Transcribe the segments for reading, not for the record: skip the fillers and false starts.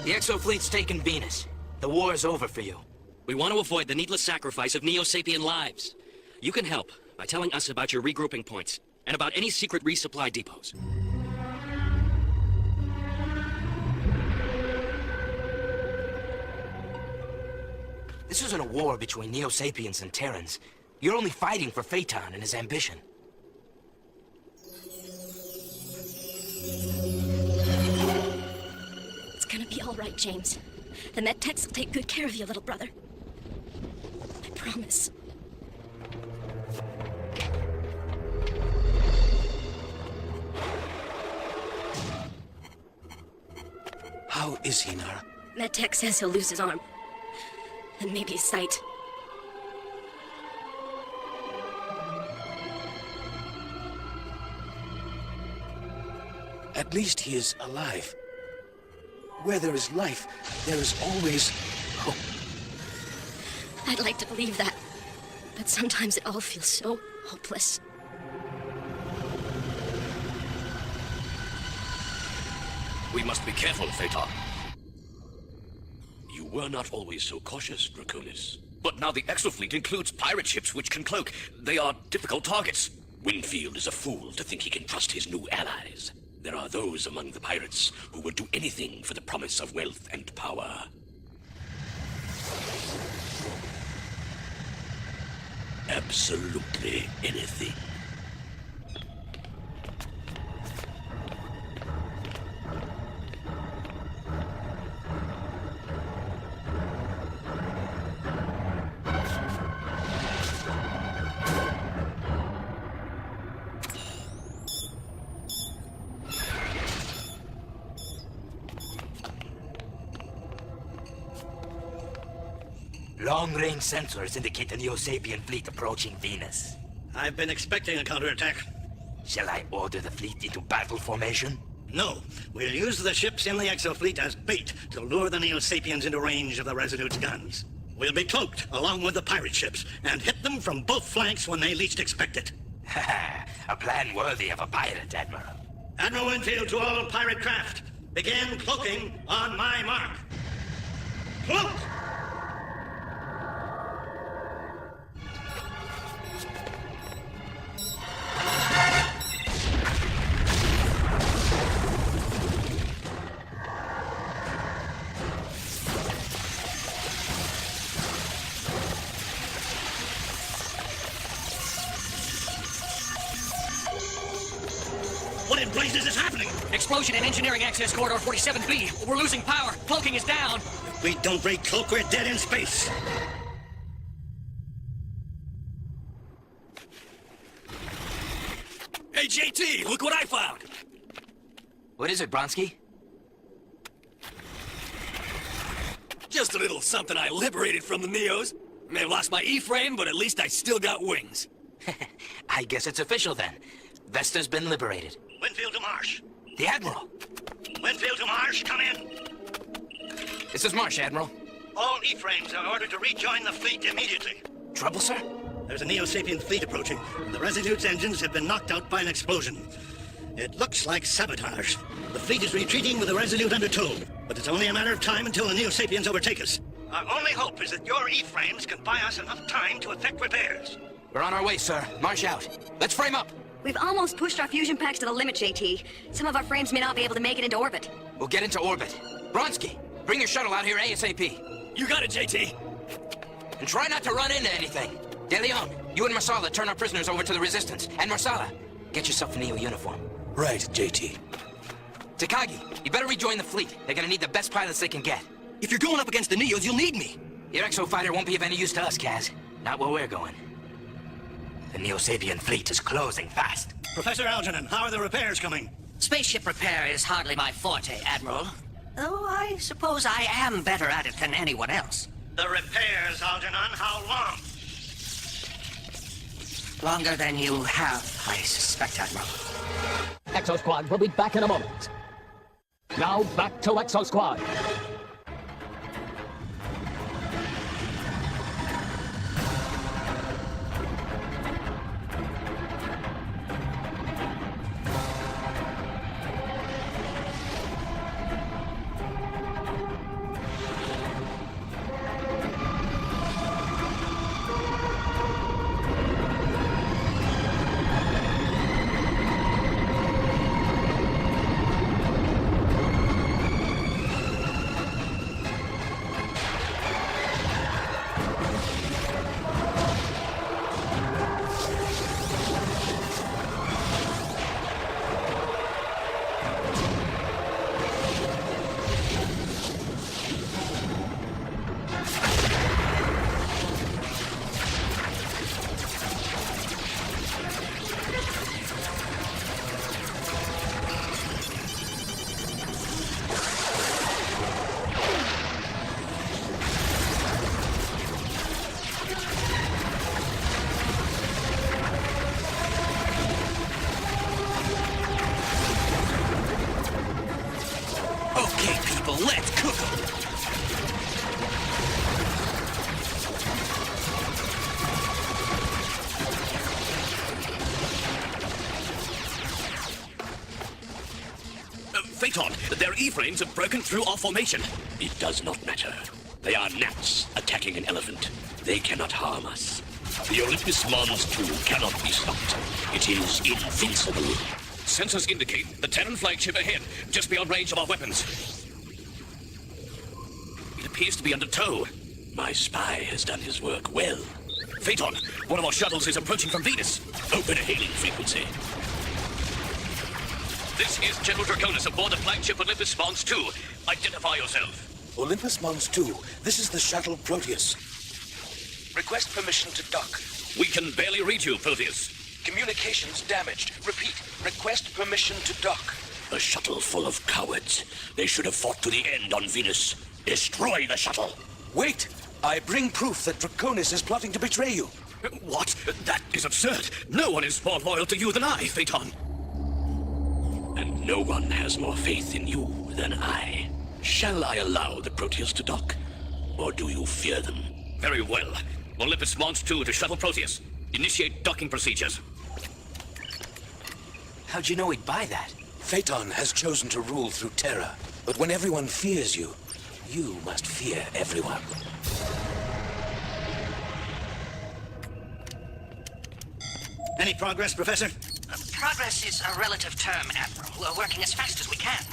The Exo fleet's taken Venus. The war is over for you. We want to avoid the needless sacrifice of Neo-Sapien lives. You can help by telling us about your regrouping points and about any secret resupply depots. This isn't a war between Neo-Sapiens and Terrans. You're only fighting for Phaeton and his ambition. It's gonna be all right, James. The med techs will take good care of you, little brother. I promise. How is he, Nara? Med tech says he'll lose his arm. And maybe his sight. At least he is alive. Where there is life, there is always hope. I'd like to believe that. But sometimes it all feels so hopeless. We must be careful, Phaeton. You were not always so cautious, Draconis. But now the Exofleet includes pirate ships which can cloak. They are difficult targets. Winfield is a fool to think he can trust his new allies. There are those among the pirates who will do anything for the promise of wealth and power. Absolutely anything. Long-range sensors indicate the Neo-Sapien fleet approaching Venus. I've been expecting a counterattack. Shall I order the fleet into battle formation? No, we'll use the ships in the Exofleet as bait to lure the Neo-Sapiens into range of the Resolute's guns. We'll be cloaked along with the pirate ships and hit them from both flanks when they least expect it. A plan worthy of a pirate, Admiral. Admiral Winfield to all pirate craft. Begin cloaking on my mark. Cloak! What in blazes is happening? Explosion in engineering access corridor 47B. We're losing power. Cloaking is down. If we don't break cloak, we're dead in space. Hey, JT, look what I found! What is it, Bronsky? Just a little something I liberated from the Neos. May have lost my E-frame, but at least I still got wings. I guess it's official then. Vesta's been liberated. Winfield to Marsh. The Admiral! Winfield to Marsh, come in. This is Marsh, Admiral. All E-frames are ordered to rejoin the fleet immediately. Trouble, sir? There's a Neo-Sapien fleet approaching, and the Resolute's engines have been knocked out by an explosion. It looks like sabotage. The fleet is retreating with the Resolute under tow, but it's only a matter of time until the Neo-Sapiens overtake us. Our only hope is that your E-frames can buy us enough time to effect repairs. We're on our way, sir. Marsh out. Let's frame up. We've almost pushed our fusion packs to the limit, JT. Some of our frames may not be able to make it into orbit. We'll get into orbit. Bronsky, bring your shuttle out here ASAP. You got it, JT. And try not to run into anything. De Leon, you and Marsala turn our prisoners over to the Resistance. And Marsala, get yourself a Neo uniform. Right, JT. Takagi, you better rejoin the fleet. They're gonna need the best pilots they can get. If you're going up against the Neos, you'll need me. Your Exo fighter won't be of any use to us, Kaz. Not where we're going. The Neo-Sapien fleet is closing fast. Professor Algernon, how are the repairs coming? Spaceship repair is hardly my forte, Admiral. Though I suppose I am better at it than anyone else. The repairs, Algernon, how long? Longer than you have, I suspect, Admiral. Exosquad will be back in a moment. Now back to Exosquad. Okay, people, let's cook 'em. Phaeton, their E-frames have broken through our formation. It does not matter. They are gnats attacking an elephant. They cannot harm us. The Olympus Mons 2 cannot be stopped. It is invincible. Sensors indicate the Terran flagship ahead, just beyond range of our weapons. It appears to be under tow. My spy has done his work well. Phaeton, one of our shuttles is approaching from Venus. Open a hailing frequency. This is General Draconis aboard the flagship Olympus Mons 2. Identify yourself. Olympus Mons 2, this is the shuttle Proteus. Request permission to dock. We can barely read you, Proteus. Communications damaged. Repeat, request permission to dock. A shuttle full of cowards. They should have fought to the end on Venus. Destroy the shuttle. Wait! I bring proof that Draconis is plotting to betray you. What? That is absurd. No one is more loyal to you than I, Phaeton. And no one has more faith in you than I. Shall I allow the Proteus to dock? Or do you fear them? Very well. Olympus Mons 2 to shuttle Proteus. Initiate docking procedures. How'd you know he'd buy that? Phaeton has chosen to rule through terror. But when everyone fears you, you must fear everyone. Any progress, Professor? Progress is a relative term, Admiral. We're working as fast as we can.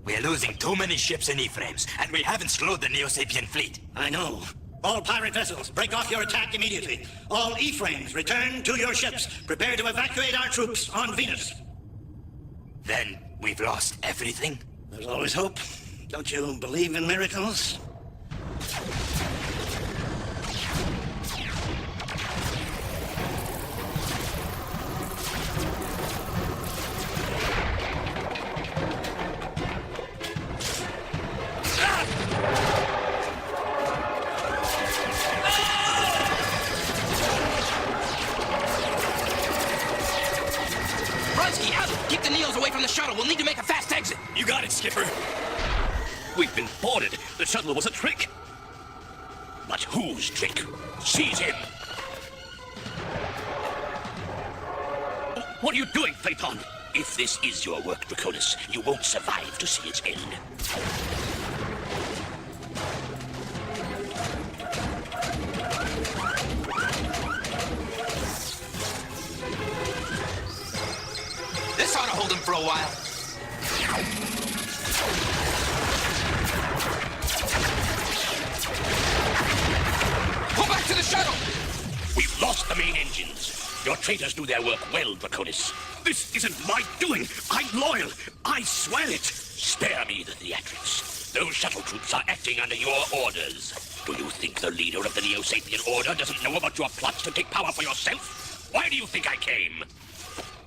We're losing too many ships and E-frames, and we haven't slowed the Neo-Sapien fleet. I know. All pirate vessels, break off your attack immediately. All E-frames, return to your ships. Prepare to evacuate our troops on Venus. Then we've lost everything? There's always hope. Don't you believe in miracles? Keep the Neos away from the shuttle. We'll need to make a fast exit. You got it, Skipper. We've been boarded. The shuttle was a trick. But whose trick? Seize him. What are you doing, Phaeton? If this is your work, Draconis, you won't survive to see its end. This ought to hold him for a while. Pull back to the shuttle! We've lost the main engines. Your traitors do their work well, Draconis. This isn't my doing. I'm loyal. I swear it. Spare me the theatrics. Those shuttle troops are acting under your orders. Do you think the leader of the Neo-Sapien Order doesn't know about your plots to take power for yourself? Why do you think I came?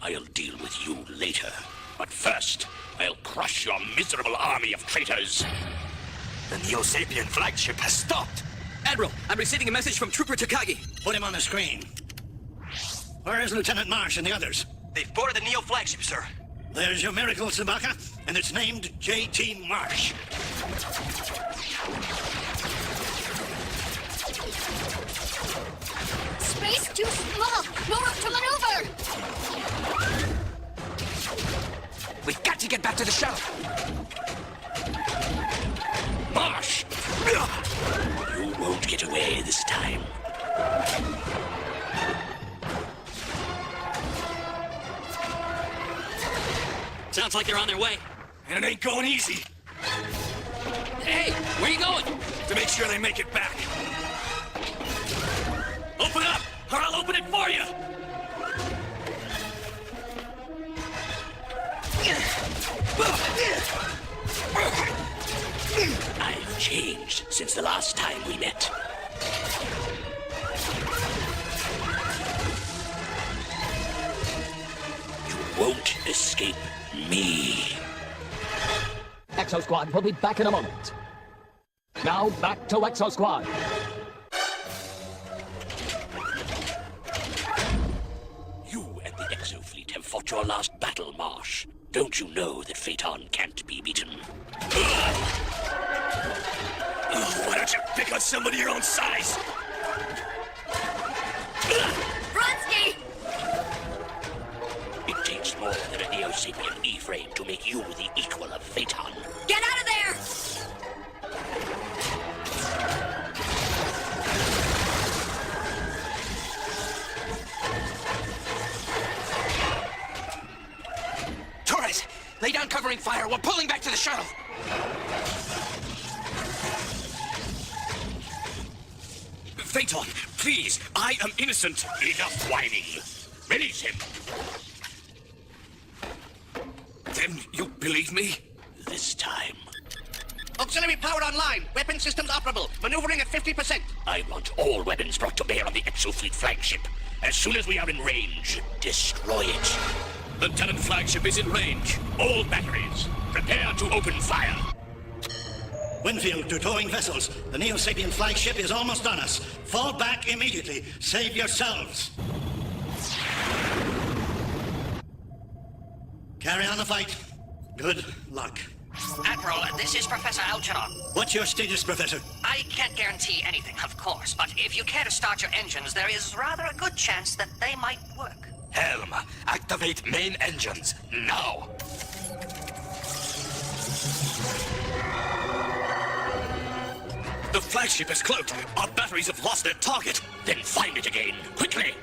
I'll deal with you later. But first, I'll crush your miserable army of traitors. The Neo-Sapien flagship has stopped. Admiral, I'm receiving a message from Trooper Takagi. Put him on the screen. Where is Lieutenant Marsh and the others? They've boarded the Neo flagship, sir. There's your miracle, Sabaka, and it's named J.T. Marsh. Space too small! No room to maneuver! We've got to get back to the shuttle. Marsh! You won't get away this time. Sounds like they're on their way. And it ain't going easy. Hey, where you going? To make sure they make it back. Open up, or I'll open it for you! I've changed since the last time we met. You won't escape me. Exosquad will be back in a moment. Now back to Exosquad. You and the Exofleet have fought your last battle, Marsh. Don't you know that Phaeton can't be beaten? Why don't you pick on somebody your own size? Bronsky! It takes more than a Neo-Sapien E-frame to make you the equal of Phaeton. Get out of there! Torres, lay down covering fire. We're pulling back to the shuttle. Phaeton, please, I am innocent. Enough whining. Release him. Then you believe me? This time. Auxiliary power online. Weapon systems operable. Maneuvering at 50%. I want all weapons brought to bear on the Exofleet flagship. As soon as we are in range, destroy it. Lieutenant flagship is in range. All batteries, prepare to open fire. Winfield to towing vessels. The Neo-Sapien flagship is almost on us. Fall back immediately. Save yourselves. Carry on the fight. Good luck. Admiral, this is Professor Algernon. What's your status, Professor? I can't guarantee anything, of course, but if you care to start your engines, there is rather a good chance that they might work. Helm, activate main engines, now! The flagship is cloaked. Our batteries have lost their target. Then find it again, quickly.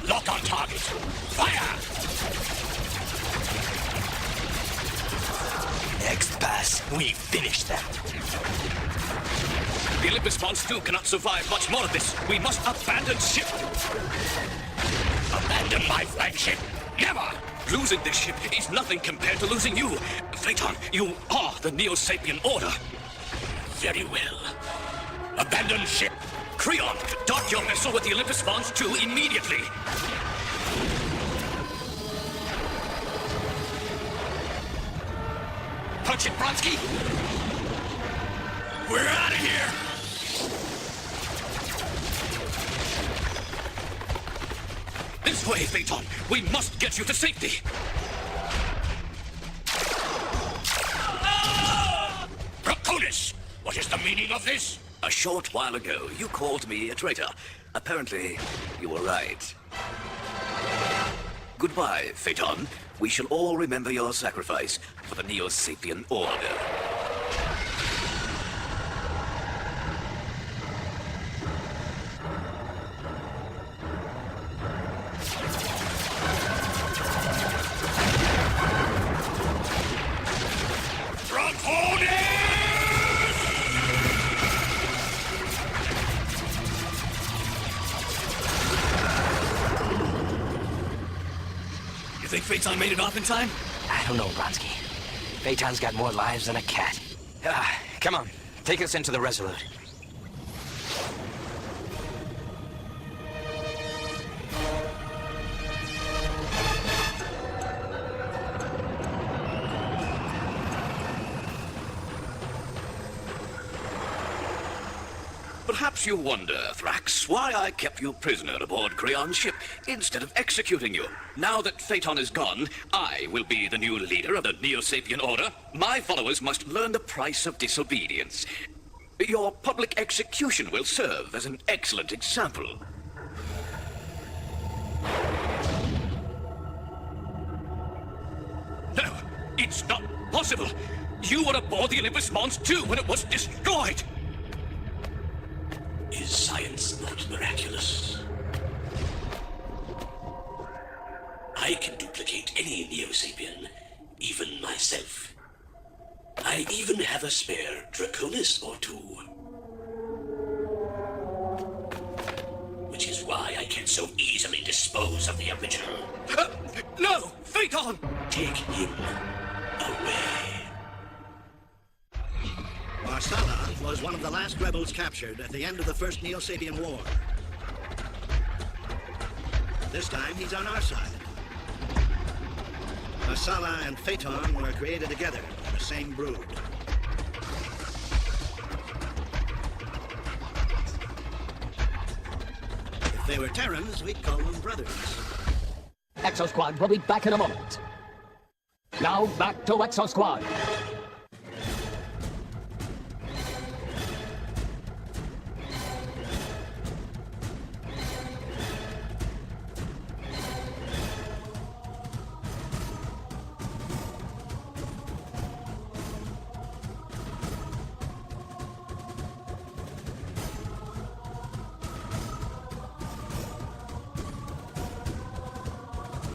Lock on target. Fire! Next pass, we finish them. The Olympus Mons 2 cannot survive much more of this. We must abandon ship. Abandon my flagship? Never! Losing this ship is nothing compared to losing you. Phaeton, you are the Neo-Sapien Order. Very well. Abandon ship. Creon, dock your vessel with the Olympus Mons 2 immediately. Punch it, Bronsky! We're out of here! This way, Phaeton. We must get you to safety. Draconis! What is the meaning of this? A short while ago, you called me a traitor. Apparently, you were right. Goodbye, Phaeton. We shall all remember your sacrifice for the Neo-Sapien Order. You think Phaeton made it off in time? I don't know, Bronsky. Phaeton's got more lives than a cat. Come on, take us into the Resolute. Perhaps you wonder, Thrax, why I kept you prisoner aboard Creon's ship instead of executing you. Now that Phaeton is gone, I will be the new leader of the Neo-Sapien Order. My followers must learn the price of disobedience. Your public execution will serve as an excellent example. No, it's not possible. You were aboard the Olympus Mons 2 when it was destroyed. Is science not miraculous? I can duplicate any Neo-Sapien, even myself. I even have a spare Draconis or two. Which is why I can so easily dispose of the original. No! Phaeton! Take him away. Marsala was one of the last rebels captured at the end of the First Neo-Sapien War. This time, he's on our side. Marsala and Phaeton were created together in the same brood. they were Terrans, we'd call them brothers. Exosquad will be back in a moment. Now back to Exosquad.